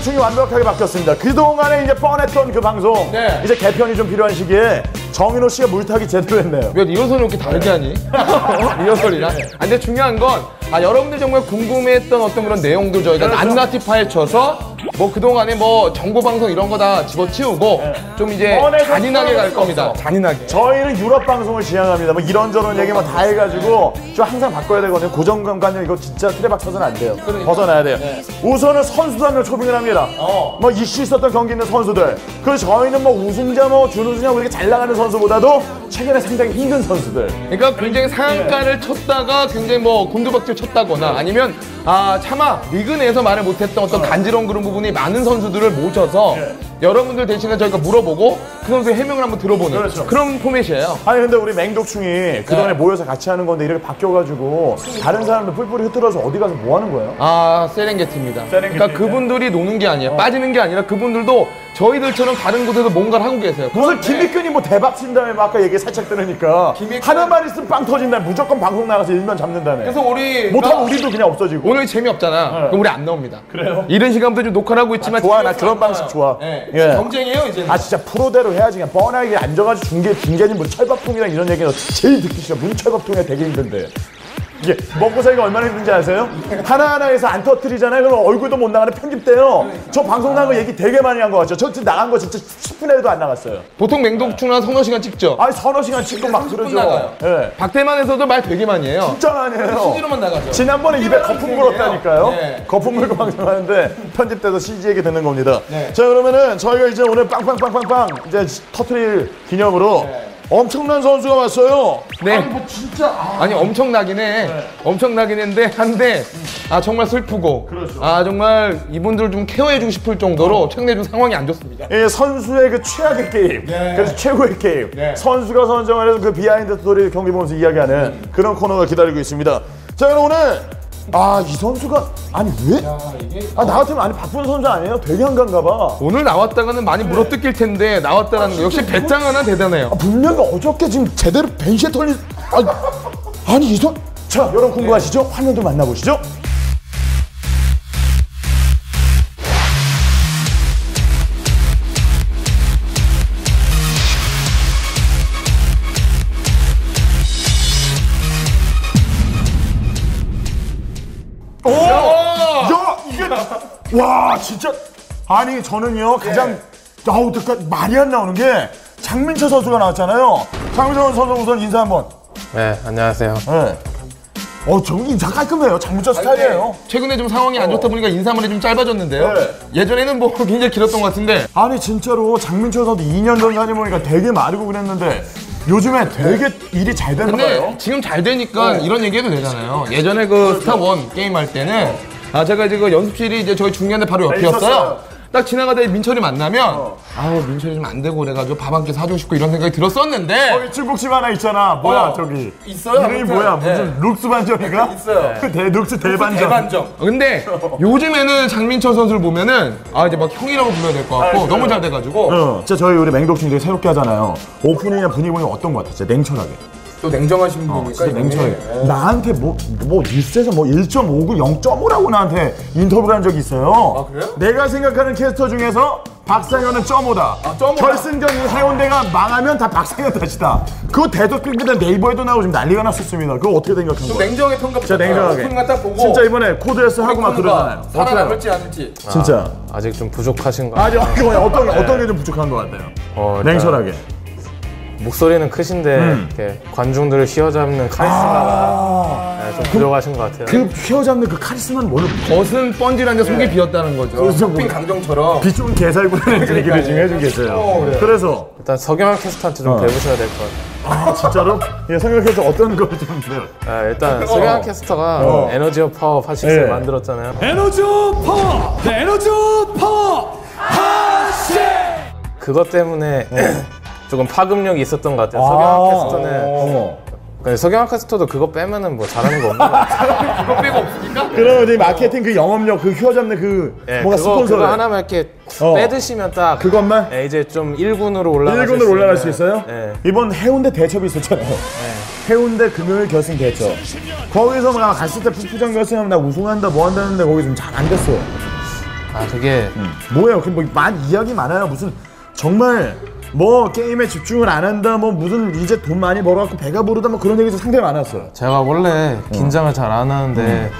맹독충이 완벽하게 바뀌었습니다. 그동안에 이제 뻔했던 그 방송 네. 이제 개편이 좀 필요한 시기에 정인호 씨가 물타기 제대로 했네요. 왜 리허설이 이렇게 다르게 하니? 리허설이랑? 근데 중요한 건 여러분들 정말 궁금해했던 어떤 그런 내용들 저희가 낱낱이 파헤쳐서 뭐 그동안에 뭐 정보방송 이런 거 다 집어치우고 좀 이제 잔인하게 갈 겁니다. 잔인하게. 저희는 유럽 방송을 지향합니다. 뭐 이런저런 얘기 뭐 다 해가지고 좀 항상 바꿔야 되거든요. 고정관념 이거 진짜 틀에 박혀서는 안 돼요. 벗어나야 돼요. 우선은 선수도 한 명 초빙을 합니다. 뭐 이슈 있었던 경기 있는 선수들. 그리고 저희는 뭐 우승자 뭐 준우승자 이렇게 잘 나가는 선수보다도 최근에 상당히 힘든 선수들. 그러니까 굉장히 상한가를 쳤다가 굉장히 뭐 곤두박질 쳤다거나 아니면 차마 리그 내에서 말을 못했던 어떤 간지러운 그런 부분이 많은 선수들을 모셔서 여러분들 대신에 저희가 물어보고 그 선수의 해명을 한번 들어보는 그런 포맷이에요. 아니 근데 우리 맹독충이 그동안에 모여서 같이 하는 건데 이렇게 바뀌어가지고 다른 사람들 뿔뿔이 흩어져서 어디 가서 뭐 하는 거예요? 세렝게티입니다. 그러니까 그분들이 노는 게 아니에요. 빠지는 게 아니라 그분들도 저희들처럼 다른 곳에서 뭔가를 하고 계세요. 무슨 김익균이 뭐 대박 친다며 아까 얘기 살짝 들으니까 하나만 있으면 빵 터진다. 무조건 방송 나가서 일면 잡는다네. 그래서 우리 못하면 우리도 그냥 없어지고. 오늘 재미없잖아. 그럼 우리 안 나옵니다. 그래요? 이른 시간부터 좀 녹화를 하고 있지만 좋아. 나 그런 방식 좋아. 예. 경쟁이에요 이제. 진짜 프로대로 해야지. 그냥 뻔하게 앉아가지고 중계진 뭐 철밥통이랑 이런 얘기는 제일 듣기 싫어. 문철밥통이 되게 힘든데. 이게 먹고 살기가 얼마나 힘든지 아세요? 하나하나에서 안 터뜨리잖아요. 그럼 얼굴도 못 나가는 편집돼요. 저 방송 나간 거 얘기 되게 많이 한 거 같죠? 저 나간 거 진짜 10분에도 안 나갔어요. 보통 맹독충은 서너 시간 찍죠? 서너 시간 찍고 막 그러죠. 나가요. 네. 박태만에서도 말 되게 많이 해요. 진짜 많이 해요. CG로만 나가죠. 지난번에 입에 거품 물었다니까요. 네. 거품 물고 방송하는데 편집돼서 CG 얘기 듣는 겁니다. 네. 자, 그러면은 저희가 이제 오늘 빵빵빵빵빵 이제 터트릴 기념으로 엄청난 선수가 왔어요. 네. 뭐 진짜 엄청나긴 해. 엄청나긴 했는데 한데 정말 슬프고 정말 이분들 좀 케어해주고 싶을 정도로 최근에 좀 상황이 안 좋습니다. 선수의 그 최악의 게임, 그래서 최고의 게임. 선수가 선정을 해서 그 비하인드 스토리 경기 보면서 이야기하는 그런 코너가 기다리고 있습니다. 자, 그럼 오늘 이 선수가 왜? 나 같으면 바쁜 선수 아니에요? 되게 한가한가 봐. 오늘 나왔다가는 많이 물어뜯길 텐데 나왔다라는 거 역시 배짱 하나 대단해요. 분명히 어저께 지금 제대로 벤시에 털린 아니 이 선. 자, 여러분 궁금하시죠? 화면도 만나보시죠. 와, 진짜. 아니, 저는요, 가장, 말이 안 나오는 게, 장민철 선수가 나왔잖아요. 장민철 선수 우선 인사 한번. 네, 안녕하세요. 네. 저기 인사 깔끔해요. 장민철 스타일이에요. 최근에 좀 상황이 안 좋다 보니까 인사말이 좀 짧아졌는데요. 예전에는 뭐 굉장히 길었던 것 같은데. 아니, 진짜로 장민철 선수 2년 전 다녀보니까 되게 마르고 그랬는데, 요즘에 되게 일이 잘 되는 거예요. 근데 지금 잘 되니까 이런 얘기해도 되잖아요. 예전에 그 스타1 게임 할 때는 제가 이제 그 연습실이 이제 저희 중간에 바로 옆이었어요. 딱 지나가다 민철이 만나면 민철이 좀 안 되고 그래가지고 밥 한 끼 사주고 싶고 이런 생각이 들었었는데 거기 중국집 하나 있잖아. 뭐야 저기 있어요? 이름이 뭐야? 무슨 룩스 반점인가? 있어요. 룩스 대반점. 근데 요즘에는 장민철 선수를 보면은 이제 막 형이라고 불러야 될 것 같고 너무 잘 돼가지고 진짜 저희 우리 맹독충 이제 새롭게 하잖아요. 오프닝이나 분위기 보니 어떤 것 같아? 진짜 냉철하게. 또 냉정하신 분이니까 진짜 냉철하게. 나한테 뭐 뉴스에서 1.5고 0.5라고 나한테 인터뷰를 한 적이 있어요. 그래요? 내가 생각하는 캐스터 중에서 박상현은 0.5다. 결승전 해운대가 망하면 다 박상현 탓이다. 그거 대덕경기대 네이버에도 나오고 지금 난리가 났었습니다. 그거 어떻게 생각한 거야? 좀 냉정하게 평가 진짜 냉정하게. 오프닝만 딱 보고 진짜 이번에 코드에서 하고 막 그러잖아요. 살아남을지 않을지. 진짜. 아직 좀 부족하신 것 아니 같아요. 어떤 게 좀 부족한 것 같아요? 냉철하게. 목소리는 크신데 이렇게 관중들을 휘어잡는 카리스마가 좀 부족하신 것 같아요. 그 휘어잡는 그 카리스마는 뭘로? 겉은 뻔질한데 속이 비었다는 거죠. 석빈 강정처럼. 비 좋은 개살구라는 얘기를 지금 해주고 계세요. 그래서 일단 서경환 캐스터한테 좀 배우셔야 될 것 같아요. 진짜로? 생각해서 어떤 걸 좀 돼요? 일단 서경환 캐스터가 에너지 오브 파워 팟식스를 만들었잖아요. 에너지 오브 파워! 네, 에너지 오브 파워! 팟식! 그것 때문에 조금 파급력이 있었던 것 같아요. 서경환 캐스터는 서경환 캐스터도 그거 빼면은 뭐 잘하는 거 없는 것 같아요. 그거 빼고 없으니까? 그러면 이 마케팅 그 영업력 그 휘어잡는 그 뭔가 스폰서 그거 하나만 이렇게 빼드시면 딱 그것만? 이제 좀 1군으로 올라갈 수 있어요? 네. 이번 해운대 대첩이 있었잖아요. 해운대 금요일 결승 대첩. 거기서 막 갔을 때 풋풋장 결승하면 나 우승한다 뭐 한다는데 거기 좀 잘 안 됐어요. 그게 뭐예요? 이야기 많아요. 무슨 정말 뭐 게임에 집중을 안 한다, 뭐 무슨 이제 돈 많이 벌어갖고 배가 부르다, 뭐 그런 얘기도 상당히 많았어요. 제가 원래 긴장을 잘 안 하는데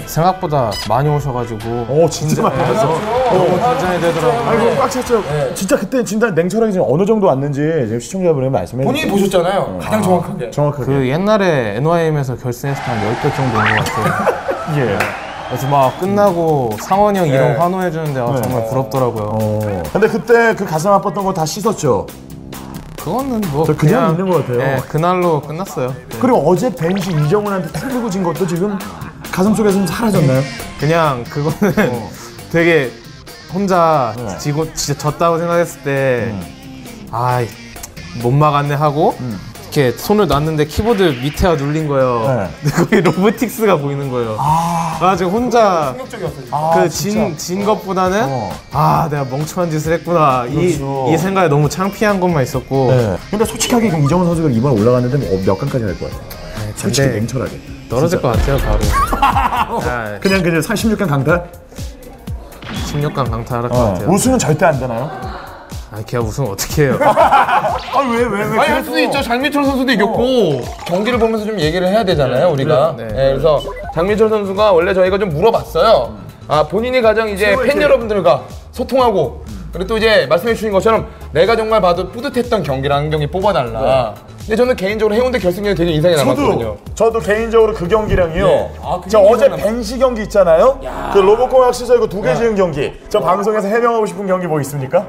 생각보다 많이 오셔가지고 진짜 많이 와서 너무 긴장이 되더라고요. 아이고 꽉 찼죠. 진짜 그때 진짜 냉철하게 지금 어느 정도 왔는지 지금 시청자분이 말씀해 주세요. 본인이 보셨잖아요. 가장 정확하게. 정확하게. 그 옛날에 NYM에서 결승했을 때 한 10배 정도 온 것 같아요. 예. 그래서 막 끝나고 상원이 형 이런 거 환호해주는데 정말 부럽더라고요. 근데 그때 그 가슴 아팠던 거 다 씻었죠? 그거는 뭐 그냥 있는 것 같아요. 네, 그날로 끝났어요. 그리고 어제 벤시 이정훈한테 틀리고 진 것도 지금 가슴 속에서 좀 사라졌나요? 그냥 그거는 되게 혼자 지고 진짜 졌다고 생각했을 때 못 막았네 하고 이렇게 손을 놨는데 키보드 밑에가 눌린 거예요. 근데 거기 로보틱스가 보이는 거예요. 그래가지고 혼자 진 것보다는 내가 멍청한 짓을 했구나 이 생각에 너무 창피한 것만 있었고. 근데 솔직하게 그럼 이정훈 선수가 이번에 올라갔는데 몇 강까지 갈 것 같아요? 솔직히 냉철하게 떨어질 것 같아요 바로. 그냥 16강 강탈? 16강 강탈할 것 같아요. 우승은 절대 안 되나요? 걔가 우승 어떻게 해요? 왜? 할 수도 있죠. 장민철 선수도 이겼고 경기를 보면서 좀 얘기를 해야 되잖아요, 우리가. 그래서 장민철 선수가 원래 저희가 좀 물어봤어요. 본인이 가장 이제 팬 여러분들과 소통하고 그리고 또 이제 말씀해 주신 것처럼 내가 정말 봐도 뿌듯했던 경기라는 경기 뽑아달라. 근데 저는 개인적으로 해운대 결승전이 되게 인상이 남았거든요. 저도 개인적으로 그 경기랑요. 저 어제 벤시 경기 있잖아요. 그 로봇공학 시설 그 2개 지은 경기. 저 방송에서 해명하고 싶은 경기 뭐 있습니까?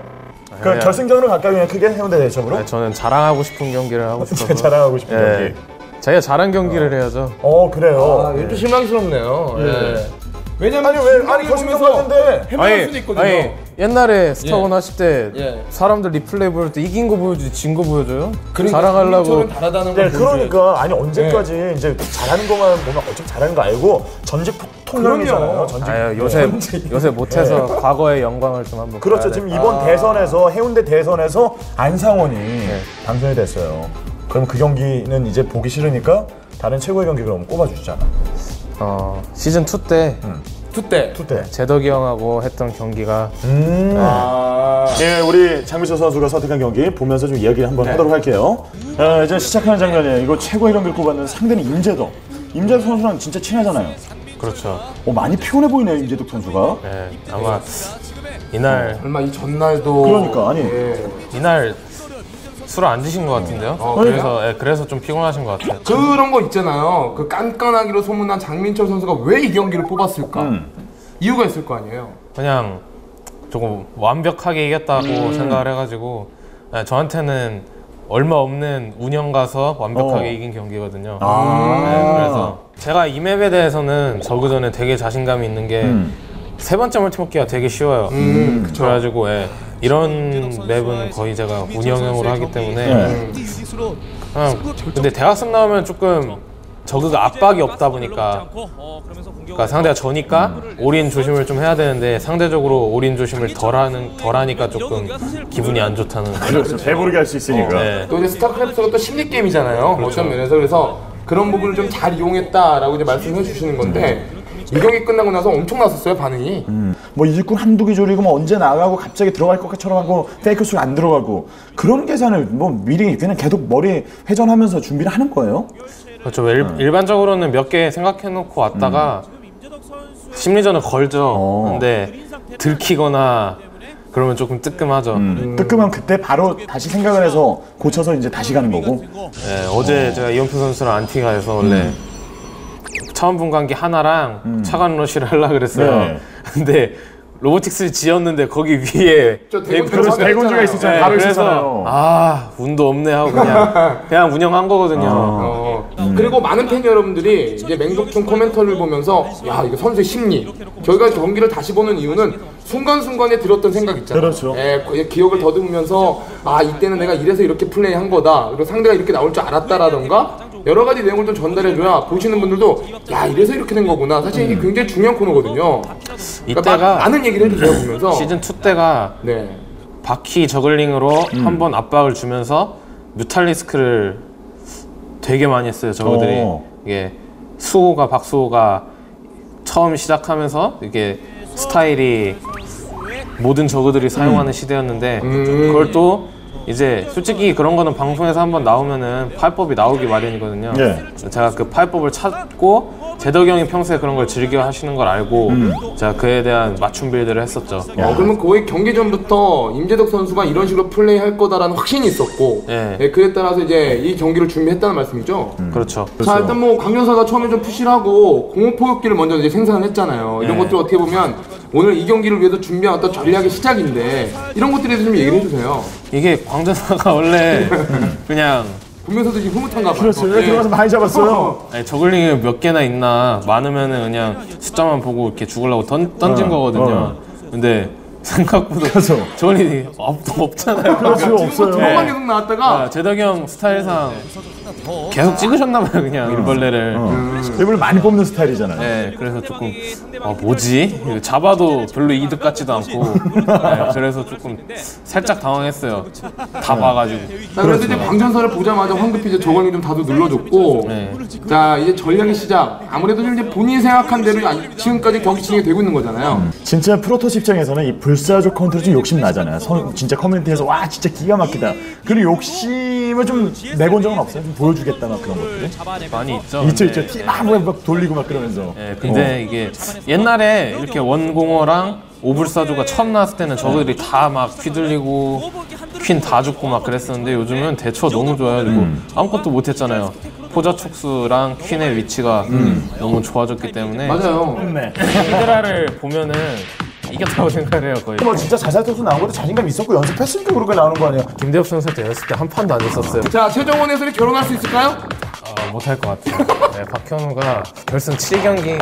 그 결승전으로 갈까요? 그냥 크게 해운대 대첩으로? 저는 자랑하고 싶은 경기를 하고 싶어서. 자랑하고 싶은 경기. 자기가 잘한 경기를 해야죠. 그래요. 좀 실망스럽네요. 왜냐면 결승전 갔는데 해명할 수도 있거든요. 옛날에 스타원 하실 때 사람들 리플레이 보여줄 때 이긴 거 보여주지 진 거 보여줘요? 자랑하려고. 잘하다는 걸 그러니까 언제까지 이제 잘하는 것만 보면 어차피 잘하는 거 알고 전직 통령이잖아요. 요새 못해서 과거의 영광을 좀 한번. 그렇죠. 지금 이번 대선에서 해운대 대선에서 안상원이 당선이 됐어요. 그럼 그 경기는 이제 보기 싫으니까 다른 최고의 경기 그럼 꼽아주시잖아. 시즌 2 때 투 때. 재덕이 형하고 했던 경기가 우리 장민철 선수가 선택한 경기 보면서 좀 이야기 한번 하도록 할게요. 이제 시작하는 장면이에요. 이거 최고의 경기를 꼽았는 상대는 임재덕 선수랑 진짜 친하잖아요. 그렇죠. 많이 피곤해 보이네요, 임재덕 선수가. 아마 이날 얼마 이 전날도 그러니까 이날 술을 안 드신 것 같은데요? 그래서 좀 피곤하신 것 같아요. 그런 거 있잖아요. 그 깐깐하기로 소문난 장민철 선수가 왜 이 경기를 뽑았을까? 이유가 있을 거 아니에요. 그냥 조금 완벽하게 이겼다고 생각을 해가지고 저한테는 얼마 없는 운영 가서 완벽하게 이긴 경기거든요. 그래서 제가 이 맵에 대해서는 저그 전에 되게 자신감이 있는 게 세 번째 멀티먹기가 되게 쉬워요. 그래가지고 이런 맵은 거의 제가 운영형으로 하기 때문에 근데 대각선 나오면 조금 저그가 압박이 없다 보니까 그러니까 상대가 저니까 올인 조심을 좀 해야 되는데 상대적으로 올인 조심을 덜 하니까 조금 기분이 안 좋다는. 그렇죠. 배부르게 할 수 있으니까. 또 이제 스타크래프트가 또 심리 게임이잖아요. 어떤 면에서. 그래서 그런 부분을 좀 잘 이용했다라고 이제 말씀해 주시는 건데 이 경기 끝나고 나서 엄청 났었어요, 반응이. 뭐 일꾼 한두 개 조리고 뭐 언제 나가고 갑자기 들어갈 것처럼 하고 페이크 수가 안 들어가고 그런 계산을 뭐 미리 그냥 계속 머리 회전하면서 준비를 하는 거예요? 그렇죠. 일반적으로는 몇 개 생각해놓고 왔다가 심리전을 걸죠. 근데 들키거나 그러면 조금 뜨끔하죠. 뜨끔하면 그때 바로 다시 생각을 해서 고쳐서 이제 다시 가는 거고. 어제 제가 이원표 선수랑 안티가 해서 원래 처음 본 관계 하나랑 차관 러시를 하려고 그랬어요. 근데 로보틱스를 지었는데 거기 위에 대군주가 있었잖아요. 바로 있었잖아요. 운도 없네 하고 그냥 운영한 거거든요. 그리고 많은 팬 여러분들이 이제 맹독충 코멘터를 보면서 야 이거 선수의 심리 저희가 경기를 다시 보는 이유는 순간순간에 들었던 생각 있잖아요. 그렇죠. 기억을 더듬으면서 이때는 내가 이래서 이렇게 플레이한 거다. 그리고 상대가 이렇게 나올 줄 알았다라던가 여러 가지 내용을 좀 전달해줘야 보시는 분들도 야 이래서 이렇게 된 거구나. 사실 이게 굉장히 중요한 코너거든요. 이때가 그러니까 많은 얘기를 해주세요 보면서 시즌 2 때가 바퀴 저글링으로 한번 압박을 주면서 뮤탈리스크를 되게 많이 했어요. 저거들이 이게 박수호가 처음 시작하면서 이게 스타일이 모든 저그들이 사용하는 시대였는데 그걸 또 이제 솔직히 그런 거는 방송에서 한번 나오면은 파이법이 나오기 마련이거든요. 예. 제가 그 파이법을 찾고 제덕이 형이 평소에 그런 걸 즐겨 하시는 걸 알고 제가 그에 대한 맞춤 빌드를 했었죠. 그러면 거의 경기 전부터 임재덕 선수가 이런 식으로 플레이할 거다라는 확신이 있었고 네. 네, 그에 따라서 이제 이 경기를 준비했다는 말씀이죠. 그렇죠. 자 일단 뭐 강연사가 처음에 좀 푸시를 하고 공업포격기를 먼저 이제 생산을 했잖아요. 이런 네. 것들 어떻게 보면 오늘 이 경기를 위해서 준비한 어떤 전략의 시작인데 이런 것들에 대해서 좀 얘기를 해주세요. 이게 광전사가 원래 그냥 보면서도 지금 흐뭇한가 봐요. 그렇죠. 여기 들어가서 많이 잡았어요. 아니, 저글링이 몇 개나 있나 많으면은 그냥 숫자만 보고 이렇게 죽으려고 던진 거거든요. 근데 생각보다 그래서. 저글링이 없잖아요. 그렇죠. 없어요. 한방 계속 나왔다가 제덕이 형 스타일상 계속 찍으셨나봐요 그냥 일벌레를. 일부러 많이 뽑는 스타일이잖아요. 네, 그래서 조금 뭐지? 이거 잡아도 별로 이득 같지도 않고 네, 그래서 조금 살짝 당황했어요. 다 봐가지고. 자 그래도 이제 광전사를 보자마자 황급히 이제 저걸링 좀 다들 눌러줬고 네. 자 이제 전략의 시작 아무래도 좀 이제 본인이 생각한 대로 지금까지 경기 진행이 되고 있는 거잖아요. 진짜 프로토스 입장에서는 이 불사조 컨트롤 좀 욕심 나잖아요. 진짜 커뮤니티에서 와 진짜 기가 막히다. 그리고 욕심을 좀 내본 적은 없어요? 좀 보여주겠다 막 그런 것들이. 많이 있죠. 있죠 근데, 있죠. 막 돌리고 막 그러면서. 네, 근데 이게 옛날에 이렇게 원공어랑 오불사조가 처음 나왔을 때는 저그들이 다 막 휘둘리고 퀸 다 죽고 막 그랬었는데 요즘은 대처 너무 좋아요. 그리고 아무것도 못했잖아요. 포자 촉수랑 퀸의 위치가 너무 좋아졌기 때문에 맞아요. 네. 히드라를 보면은 이겼다고 생각을 해요 거의. 뭐 진짜 자살 투수 나온 것도 자신감 있었고 연습했으니까 그렇게 나오는 거 아니야? 김대엽 선수한테 연습 때 한 판도 안 졌었어요. 자 최정원 해설이 결혼할 수 있을까요? 못할 것 같아요. 네, 박현우가 결승 7경기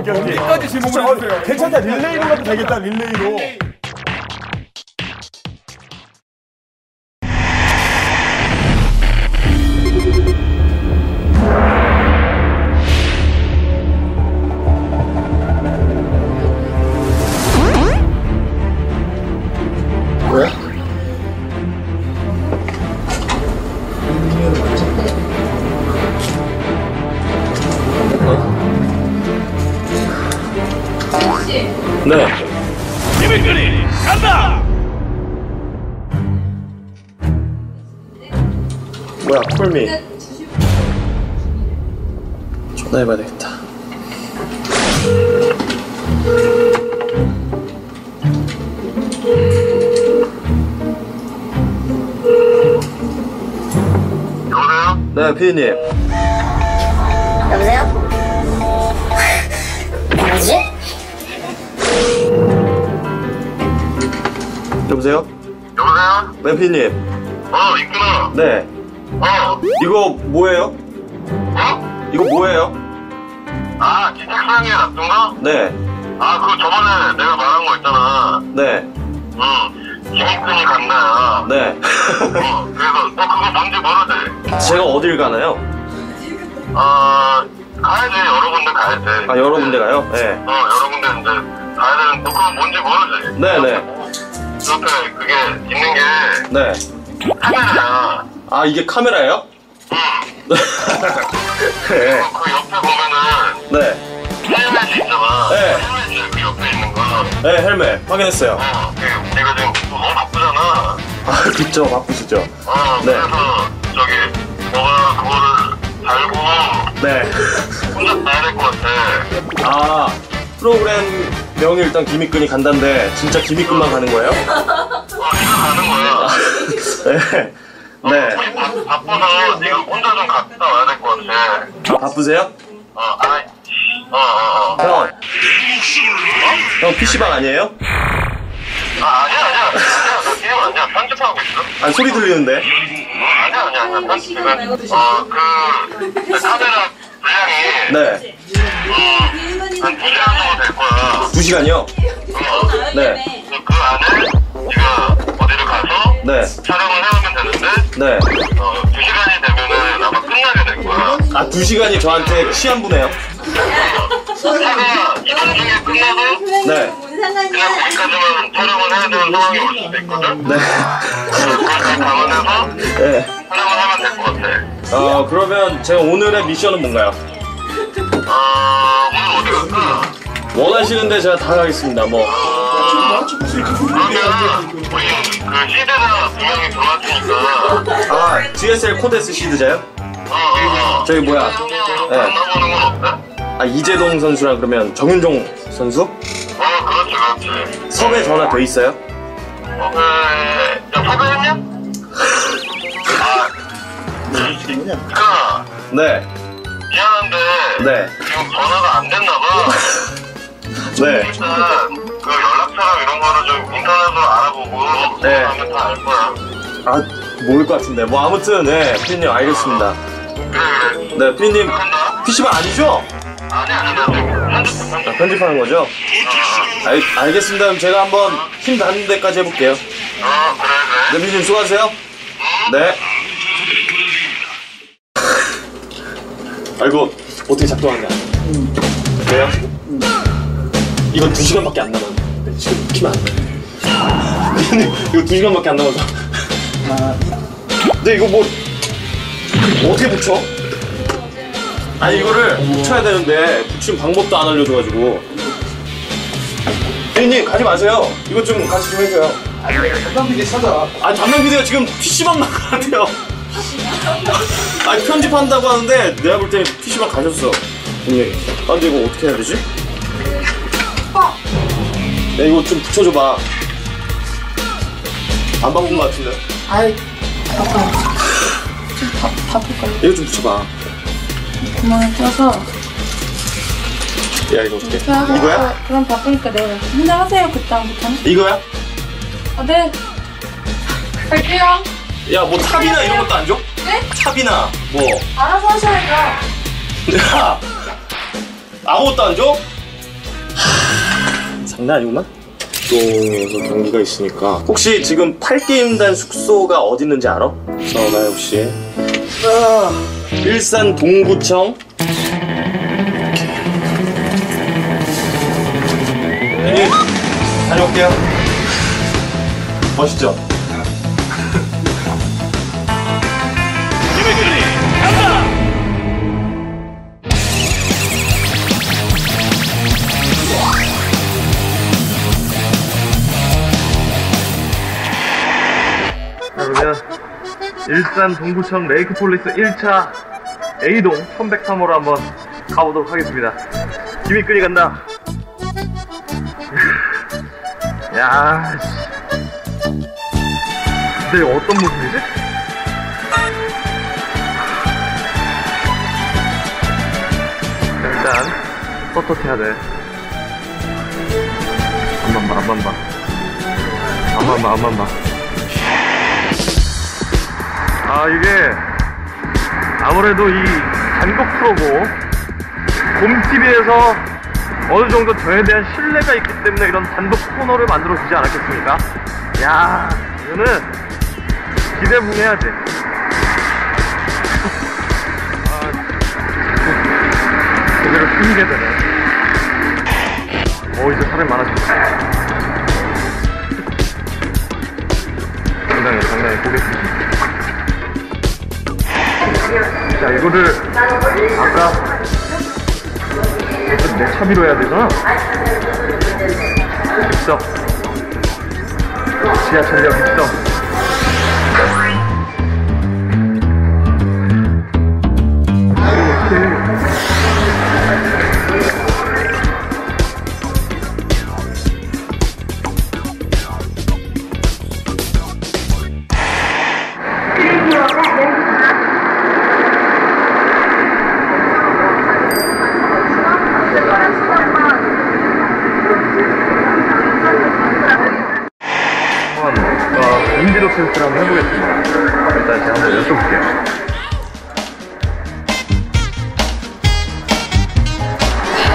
여기까지 질문을 해주세요. 괜찮다. 릴레이로 가도 되겠다. 릴레이로. 네. 김일근이 간다. 뭐야, 콜미. 전화해봐야 되겠다. 여보세요? 네, 피디님. 여보세요? 뭐지? 여보세요? 여보세요? 네, 피디님. 있구나. 네. 이거 뭐예요? 이거 뭐예요? 아, 기택상에 놔둔 거? 네. 아, 그거 저번에 내가 말한 거 있잖아. 네. 김익근이 간다. 네. 그래서 너 그거 뭔지 모르지? 제가 어딜 가나요? 가야지. 여러 군데 가야지. 아, 여러 군데 가요? 네. 여러 군데 이제 가야 되는, 너 그거 뭔지 모르지? 네네. 옆에 그게 있는 게 네. 카메라야. 아, 이게 카메라예요? 네. 그 옆에 보면은 네. 헬멧이 있잖아. 네. 헬멧이 그 옆에 있는 거. 네, 헬멧. 확인했어요. 내가 지금 너무 바쁘잖아. 아, 그쵸. 바쁘시죠? 네. 그래서 저기 너가 그거를 달고 네. 혼자 가야 될 것 같아. 아, 프로그램 명이 일단 김익근이 간다는데 진짜 김익근만 가는 거예요? 네가 가는 거야. 네. 네. 바빠서 네가 혼자 좀 갔다 와야 될 것 같아. 아, 바쁘세요? 형 PC방 아니에요? 아니야. 나 지금 아니야. 편집하고 있어. 아니, 소리 들리는데. 아니야. 편집은 그 카메라 분량이 네. 한 2시간 정도 될 거야. 2시간이요? 네. 그 안에 네가 어디를 가서 네. 촬영을 해오면 되는데 네. 2시간이 되면은 아마 끝나게 될 거야. 아, 2시간이 저한테 시한부네요. 차가 이동 중에 끝나도 네. 뭔 상관이야? 그냥 거기까지만 촬영을 해야 되는 상황이 올 수도 있거든. 네. 그걸 감안해서 네. 촬영을 하면 될 것 같아. 그러면 제가 오늘의 미션은 뭔가요? 오늘 어디 갈까? 원하시는데 제가 다 하겠습니다. 뭐. 그러면 우리 그 시드가 분명히 들어왔으니까. 아, GSL 코데스 시드자요? 저기 뭐야? 네. 만나보는 건 어때? 아, 이재동 선수랑 그러면 정윤종 선수? 그렇지, 그렇지. 섭외 전화 돼 있어요? 야, 섭외했냐? 아, 네. 미안한데. 네. 지금 전화가 안 됐나봐. 네. 일단, 그 연락처랑 이런 거를 좀 인터넷으로 알아보고. 네. 하면 다 알 거야. 아, 모를 것 같은데. 뭐, 아무튼, 네. 피디님, 알겠습니다. 그래. 네, 피디님, 한다? PC방 아니죠? 아니, 나 지금 아, 편집하는 거죠? 알겠습니다. 그럼 제가 한번 힘 닿는 데까지 해볼게요. 그래. 네, 피디님, 수고하세요. 네. 아이고, 어떻게 작동하냐? 왜요? 이건 2시간밖에 안 남았는데 지금 키면 안 돼. 이거 2시간밖에 안 남아서. 근데 이거 뭐 어떻게 붙여? 아니 이거를 붙여야 되는데 붙이는 방법도 안 알려줘가지고. 피디님 가지 마세요. 이거 좀 같이 좀 해줘요. 담당 PD 찾아. 아 담당 PD가 지금 PC방 나가는데요. 아니 편집한다고 하는데 내가 볼 때는 PC방 가셨어 분명히. 아 근데 이거 어떻게 해야 되지? 야 이거 좀 붙여줘봐. 안 바꾼 것 같은데. 아이, 바쁠걸요? 이거 좀 붙여봐. 구멍에 껴서 야 이거 어떻게? 이렇게 하고. 이거야? 그럼 바쁘니까 내가 혼자 하세요. 그다음부터는. 이거야? 아, 네. 갈게요. 야 뭐 탑이나 이런 것도 안 줘? 네? 탑이나 뭐. 알아서 하셔야죠. 야 아무것도 안 줘? 장난 아니구만. 동에서 경기가 있으니까 혹시 지금 8게임단 숙소가 어디 있는지 알아? 나 혹시 일산 동구청 네, 다녀올게요. 멋있죠? 그러면 일산 동구청 레이크폴리스 1차 A동 1103호로 한번 가보도록 하겠습니다. 김이 끈이 간다. 야, 씨. 근데 이거 어떤 모습이지? 일단 떳떳해야 돼. 앞만 봐. 아, 이게 아무래도 이 단독 프로고 곰TV에서 어느 정도 저에 대한 신뢰가 있기 때문에 이런 단독 코너를 만들어 주지 않았겠습니까? 야, 이거는 기대붕해야지. 아, 제대로 숨게 되네. 이제 사람이 많아졌다. 상당히 보겠습니다. 자, 이거를 아까 내 차비로 해야 되잖아. 입성. 지하철역 입성. 인지도 테스트를 한번 해보겠습니다. 일단 제가 한번 여쭤볼게요.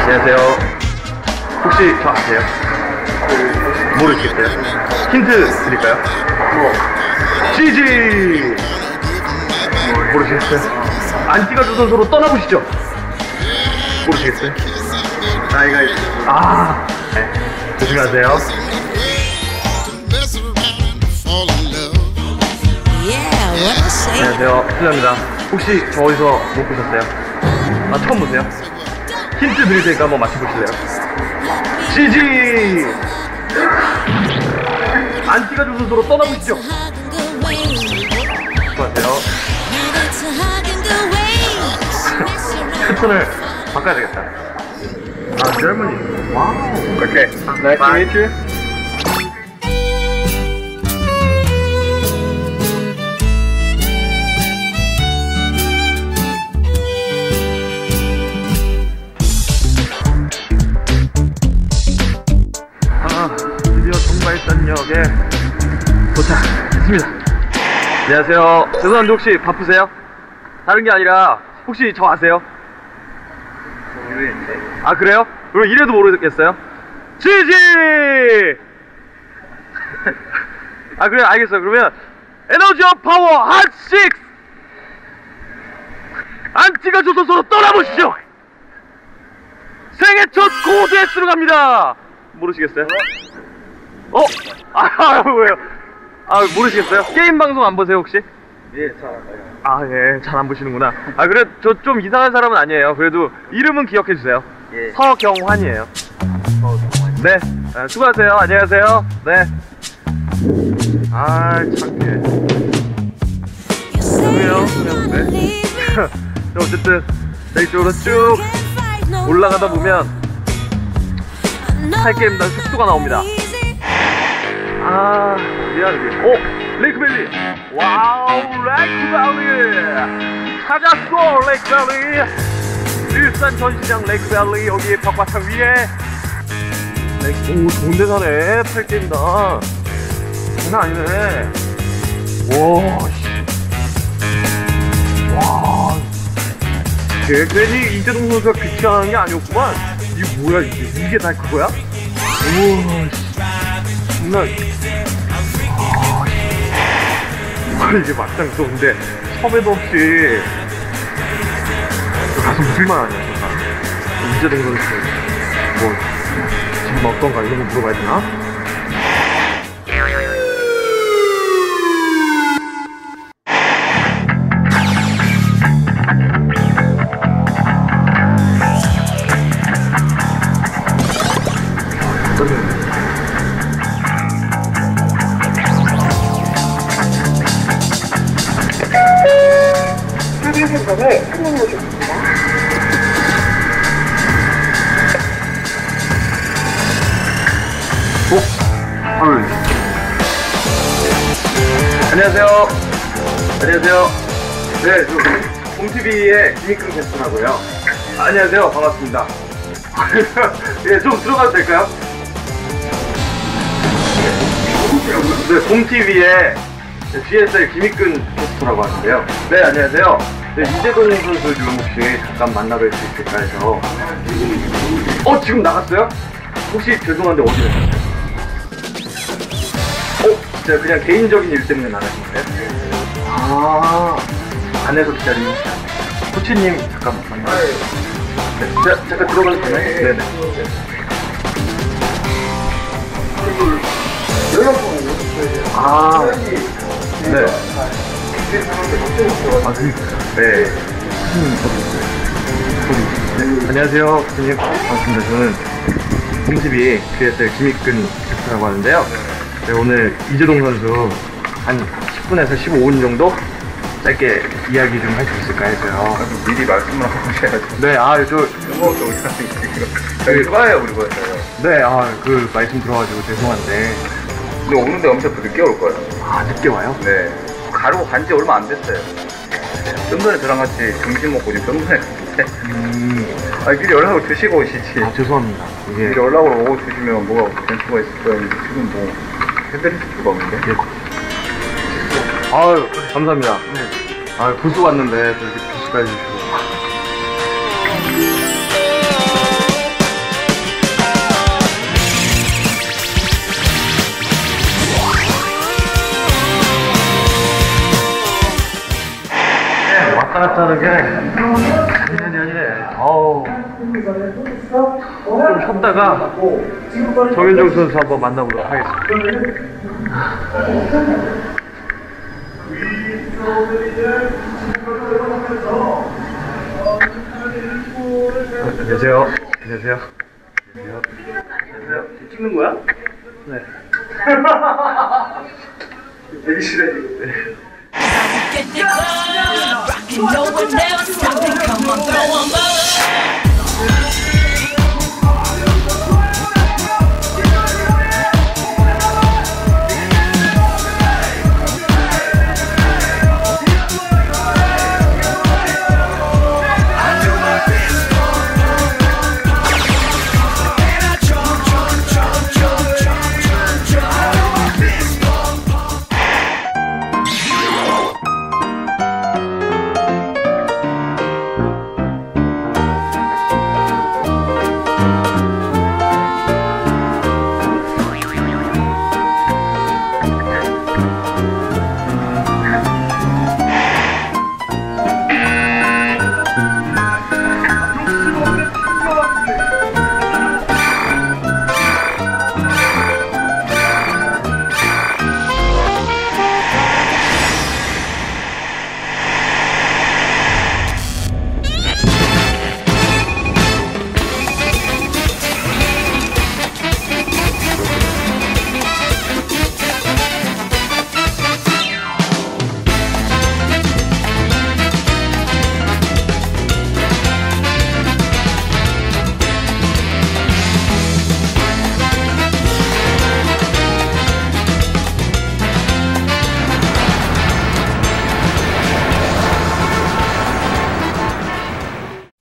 안녕하세요. 혹시 저 아세요? 모르겠어요. 힌트 드릴까요? CG! 모르시겠어요? 안티가주 선수로 떠나보시죠. 모르시겠어요? 나이가 네. 조심하세요. 안녕하세요. 실례합니다. 혹시 저 어디서 못 보셨어요? 아, 처음 보세요? 힌트 드릴 테니까 한번 맞춰보실래요? CG 안티가 조선소로 떠나보시죠. 수고하세요. 패턴을 바꿔야 되겠다. 아, 젊은이. 와우. 오케이. Nice to meet you. 드디어 정발산역에 도착했습니다. 안녕하세요. 죄송한데 혹시 바쁘세요? 다른 게 아니라 혹시 저 아세요? 모르겠는데. 아 그래요? 그럼 이래도 모르겠어요? 지지! 아 그래 알겠어요. 그러면 에너지 업 파워 핫6 안티가 조선소로 떠나보시죠. 생애 첫 고드 S로 갑니다. 모르시겠어요? 왜요? 아 모르시겠어요? 게임 방송 안 보세요 혹시? 예, 잘 안 봐요. 아 예, 잘 안 보시는구나. 아 그래 저 좀 이상한 사람은 아니에요. 그래도 이름은 기억해 주세요. 예. 서경환이에요. 서경환. 네, 아, 수고하세요. 안녕하세요. 네. 아 창피해. 그래요? 그냥 네. 어쨌든 이쪽으로 쭉 올라가다 보면 할 게임당 숙소가 나옵니다. 아, 미안해. 레이크밸리. 와우, 레이크밸리. 찾았어, 레이크밸리. 일산 전시장 레이크밸리. 여기 벽바탕 위에. 오, 좋은데 사네. 팔 게임당. 장난 아니네. 와, 와. 괜히 이재동 선수가 귀찮은 게 아니었구만. 이게 뭐야, 이게 다 그거야? 우와, 정말. 이게 막상 또 근데 섭외도 없이 가서 묵을만 하냐, 정말. 이재동 선수 뭐 지금 어떤가 이런 거 물어봐야 되나? 안녕하세요. 안녕하세요. 네, 저 홈TV의 김익근 캐스터라고요. 안녕하세요. 반갑습니다. 예, 좀 들어가도 될까요? 네, 홈TV의 GSL 김익근 캐스터라고 하는데요. 네, 안녕하세요. 네, 이재동 선수 좀 혹시 잠깐 만나뵐 수 있을까 해서. 지금 나갔어요? 혹시 죄송한데 어디 가셨어요? 진짜 그냥 개인적인 일 때문에 나가신 거예요? 아, 안에서 기다리는 코치님 잠깐 만나요. 네, 잠깐 들어가도 되나요? 네네. 아, 네. 네. 안녕하세요, 코치님. 반갑습니다. 저는 홈TV GSL 김익근 캐스터라고 하는데요. 네, 오늘 이재동 선수 한 10분에서 15분 정도 짧게 이야기 좀 할 수 있을까 해서요. 미리 말씀을 하고 계셔야죠. 네, 저 여기 좋아요, 우리 거였어요. 네, 그 말씀 들어가지고 죄송한데. 근데 오는데 엄청 늦게 올 거예요. 아, 늦게 와요? 네. 가르고 간 지 얼마 안 됐어요. 좀 전에 저랑 같이 점심 먹고 지금 좀 전에 갔는데. 미리 연락을 주시고 오시지. 아, 죄송합니다. 이게 미리 연락을 오고 주시면 뭐가 될 수가 있을 거예요. 지금 뭐 해드릴 수가 없는데. 예. 아유, 감사합니다. 아, 부스 왔는데 또 이렇게 부스까지 해주시고. 왔다 갔다 하는 게 장난이 아니네. 좀 쉬었다가 정현종 선수 한번 만나보도록 하겠습니다. 안녕하세요. 안녕하세요. 지금 찍는 거야? 네. 되게 싫어. Get the club, rockin', no one never stopping. Come on, throw 'em up.